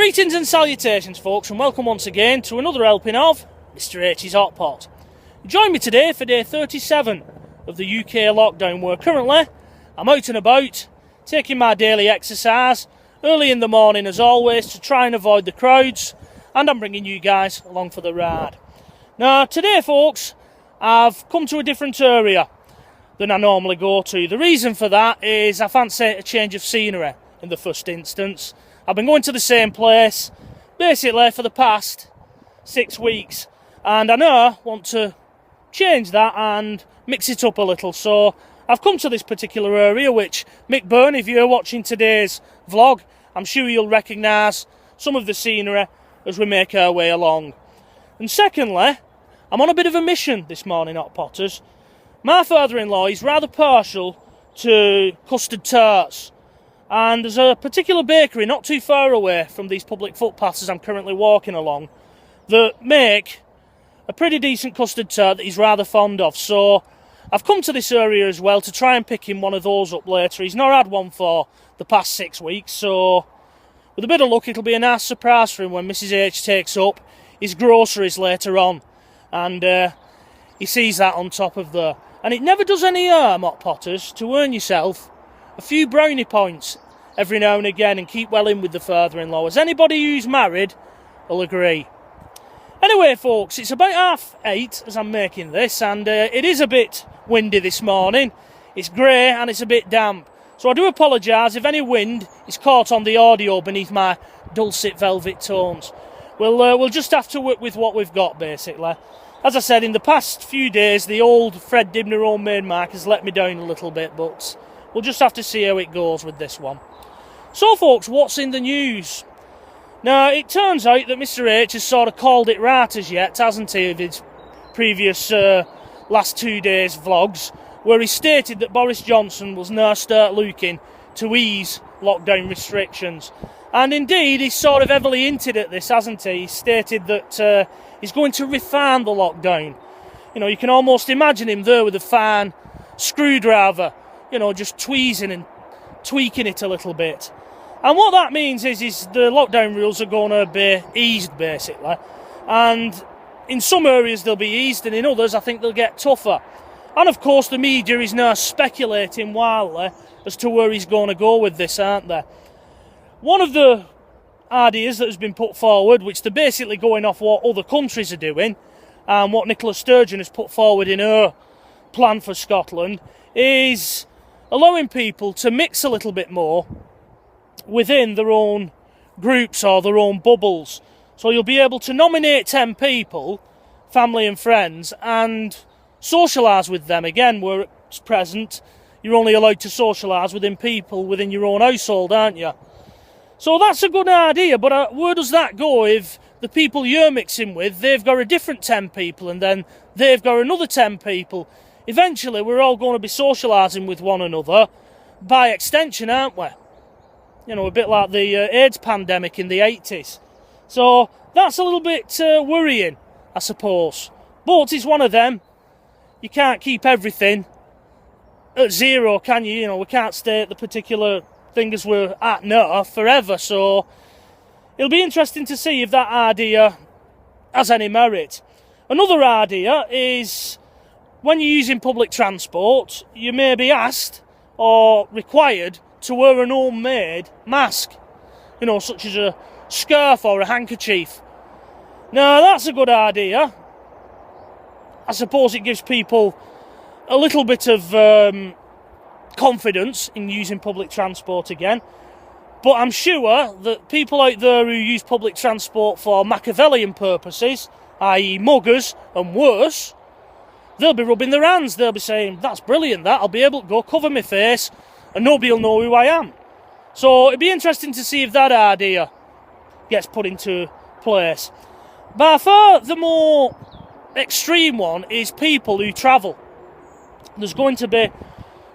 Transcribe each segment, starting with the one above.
Greetings and salutations, folks, and welcome once again to another helping of Mr H's Hot Pot. Join me today for day 37 of the UK lockdown, where currently I'm out and about, taking my daily exercise, early in the morning as always, to try and avoid the crowds, and I'm bringing you guys along for the ride. Now, today, folks, I've come to a different area than I normally go to. The reason for that is I fancy a change of scenery in the first instance. I've been going to the same place basically for the past 6 weeks, and I know I want to change that and mix it up a little. So I've come to this particular area, which, Mick Byrne, if you're watching today's vlog, I'm sure you'll recognise some of the scenery as we make our way along. And secondly, I'm on a bit of a mission this morning, Hot Potters. My father-in-law is rather partial to custard tarts, and there's a particular bakery not too far away from these public footpaths as I'm currently walking along that make a pretty decent custard tart that he's rather fond of. So I've come to this area as well to try and pick him one of those up later. He's not had one for the past 6 weeks, so with a bit of luck it'll be a nice surprise for him when Mrs H takes up his groceries later on, and he sees that on top of there. And it never does any harm, Hot Potters, to earn yourself a few brownie points every now and again and keep well in with the father-in-law, as anybody who's married will agree. Anyway, folks, it's about 8:30 as I'm making this, and it is a bit windy this morning. It's grey and it's a bit damp, so I do apologise if any wind is caught on the audio beneath my dulcet velvet tones. We'll just have to work with what we've got, basically. As I said, in the past few days, the old Fred Dibner homemade mark has let me down a little bit, but we'll just have to see how it goes with this one. So, folks, what's in the news? Now, it turns out that Mr H has sort of called it right as yet, hasn't he, of his previous last 2 days' vlogs, where he stated that Boris Johnson was now start looking to ease lockdown restrictions. And indeed, he's sort of heavily hinted at this, hasn't he? He stated that he's going to refine the lockdown. You know, you can almost imagine him there with a fine screwdriver, you know, just tweezing and tweaking it a little bit. And what that means is the lockdown rules are going to be eased, basically. And in some areas they'll be eased, and in others I think they'll get tougher. And of course the media is now speculating wildly as to where he's going to go with this, aren't they? One of the ideas that has been put forward, which they're basically going off what other countries are doing, and what Nicola Sturgeon has put forward in her plan for Scotland, is allowing people to mix a little bit more within their own groups or their own bubbles. So you'll be able to nominate 10 people, family and friends, and socialise with them. Again, where at present you're only allowed to socialise within people within your own household, aren't you? So that's a good idea, but where does that go if the people you're mixing with, they've got a different 10 people, and then they've got another 10 people? Eventually we're all going to be socialising with one another by extension, aren't we? You know, a bit like the AIDS pandemic in the 80s. So that's a little bit worrying, I suppose. But it's one of them. You can't keep everything at zero, can you? You know, we can't stay at the particular thing as we're at now forever. So it'll be interesting to see if that idea has any merit. Another idea is, when you're using public transport, you may be asked or required to wear an homemade mask, you know, such as a scarf or a handkerchief. Now, that's a good idea. I suppose it gives people a little bit of confidence in using public transport again. But I'm sure that people out there who use public transport for Machiavellian purposes, i.e. muggers and worse, they'll be rubbing their hands. They'll be saying, that's brilliant, that. I'll be able to go cover my face and nobody will know who I am. So it'd be interesting to see if that idea gets put into place. By far the more extreme one is people who travel. There's going to be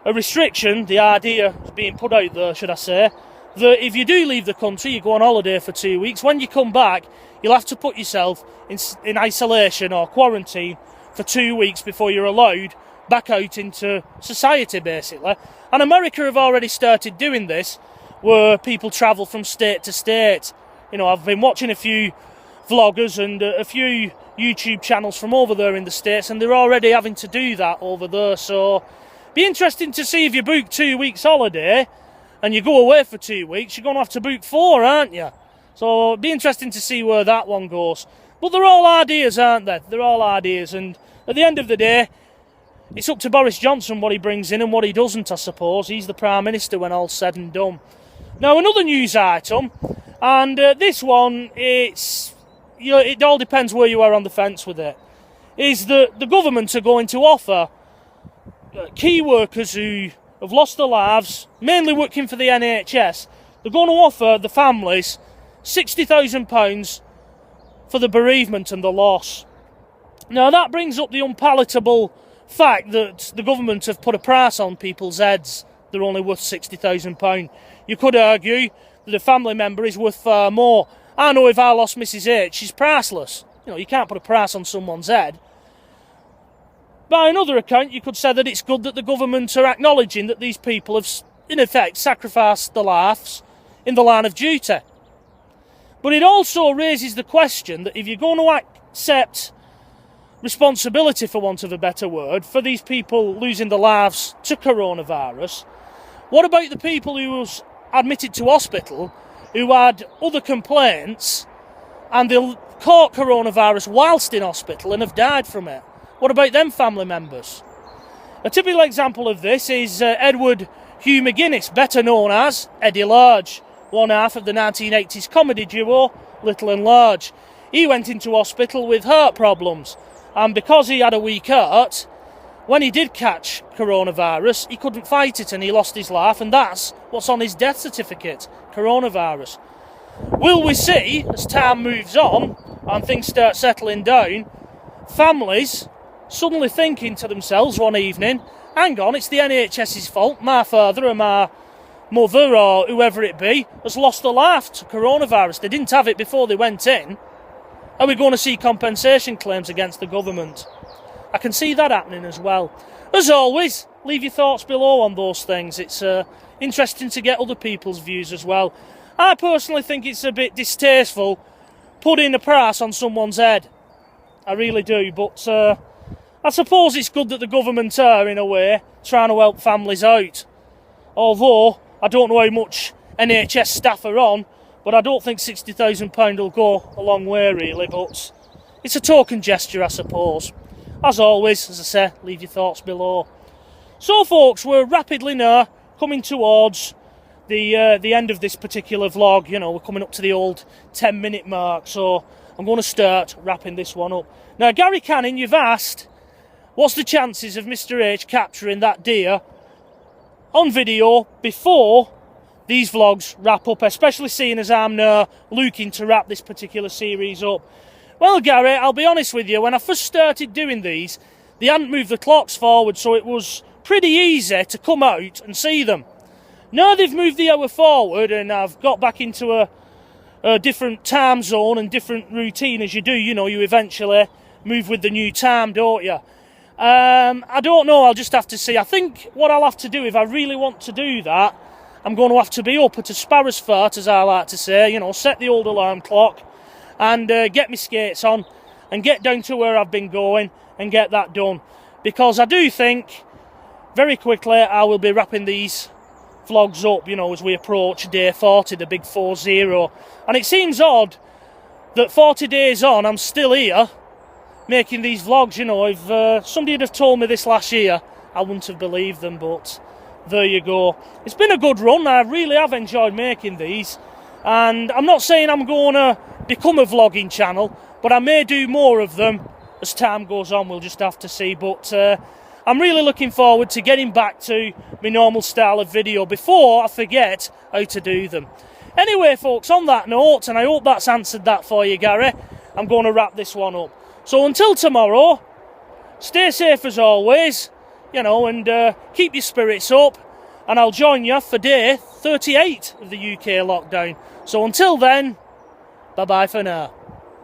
a restriction, the idea is being put out there, should I say, that if you do leave the country, you go on holiday for 2 weeks, when you come back, you'll have to put yourself in isolation or quarantine for 2 weeks before you're allowed back out into society, basically. And America have already started doing this, where people travel from state to state I've been watching a few vloggers and a few YouTube channels from over there in the States, and they're already having to do that over there. So be interesting to see if you book 2 weeks holiday and you go away for 2 weeks, you're going to have to book 4, aren't you? So it'd be interesting to see where that one goes. But they're all ideas, aren't they? They're all ideas, and at the end of the day, it's up to Boris Johnson what he brings in and what he doesn't, I suppose. He's the Prime Minister when all's said and done. Now, another news item, and this one, it all depends where you are on the fence with it, is that the government are going to offer key workers who have lost their lives, mainly working for the NHS, they're going to offer the families £60,000 for the bereavement and the loss. Now, that brings up the unpalatable fact that the government have put a price on people's heads. They're only worth £60,000. You could argue that a family member is worth far more. I know if I lost Mrs H, she's priceless. You can't put a price on someone's head. By another account, you could say that it's good that the government are acknowledging that these people have, in effect, sacrificed their lives in the line of duty. But it also raises the question that if you're going to accept responsibility, for want of a better word, for these people losing their lives to coronavirus, what about the people who was admitted to hospital who had other complaints and they caught coronavirus whilst in hospital and have died from it? What about them family members? A typical example of this is Edward Hugh McGuinness, better known as Eddie Large, one half of the 1980s comedy duo Little and Large. He went into hospital with heart problems, and because he had a weak heart, when he did catch coronavirus, he couldn't fight it and he lost his life, and that's what's on his death certificate, coronavirus. Will we see, as time moves on and things start settling down, families suddenly thinking to themselves one evening, hang on, it's the NHS's fault, my father or my mother or whoever it be has lost their life to coronavirus, they didn't have it before they went in. Are we going to see compensation claims against the government? I can see that happening as well. As always, leave your thoughts below on those things. It's interesting to get other people's views as well. I personally think it's a bit distasteful putting a price on someone's head. I really do, but I suppose it's good that the government are, in a way, trying to help families out. Although, I don't know how much NHS staff are on, but I don't think £60,000 will go a long way, really, but it's a token gesture, I suppose. As always, as I say, leave your thoughts below. So, folks, we're rapidly now coming towards the end of this particular vlog. We're coming up to the old 10-minute mark, so I'm going to start wrapping this one up. Now, Gary Canning, you've asked, what's the chances of Mr H capturing that deer on video before these vlogs wrap up, especially seeing as I'm now looking to wrap this particular series up? Well, Gary, I'll be honest with you, when I first started doing these, they hadn't moved the clocks forward, so it was pretty easy to come out and see them. Now they've moved the hour forward and I've got back into a different time zone and different routine as you do. You eventually move with the new time, don't you? I don't know, I'll just have to see. I think what I'll have to do, if I really want to do that, I'm going to have to be up at a sparrow's fart, as I like to say, set the old alarm clock and get my skates on and get down to where I've been going and get that done. Because I do think, very quickly, I will be wrapping these vlogs up, as we approach day 40, the big 40. And it seems odd that 40 days on, I'm still here, making these vlogs. If somebody had have told me this last year, I wouldn't have believed them, but there you go. It's been a good run. I really have enjoyed making these, and I'm not saying I'm going to become a vlogging channel, but I may do more of them as time goes on. We'll just have to see, but I'm really looking forward to getting back to my normal style of video before I forget how to do them. Anyway, folks, on that note, and I hope that's answered that for you, Gary, I'm going to wrap this one up. So until tomorrow, stay safe as always, and keep your spirits up, and I'll join you for day 38 of the UK lockdown. So until then, bye-bye for now.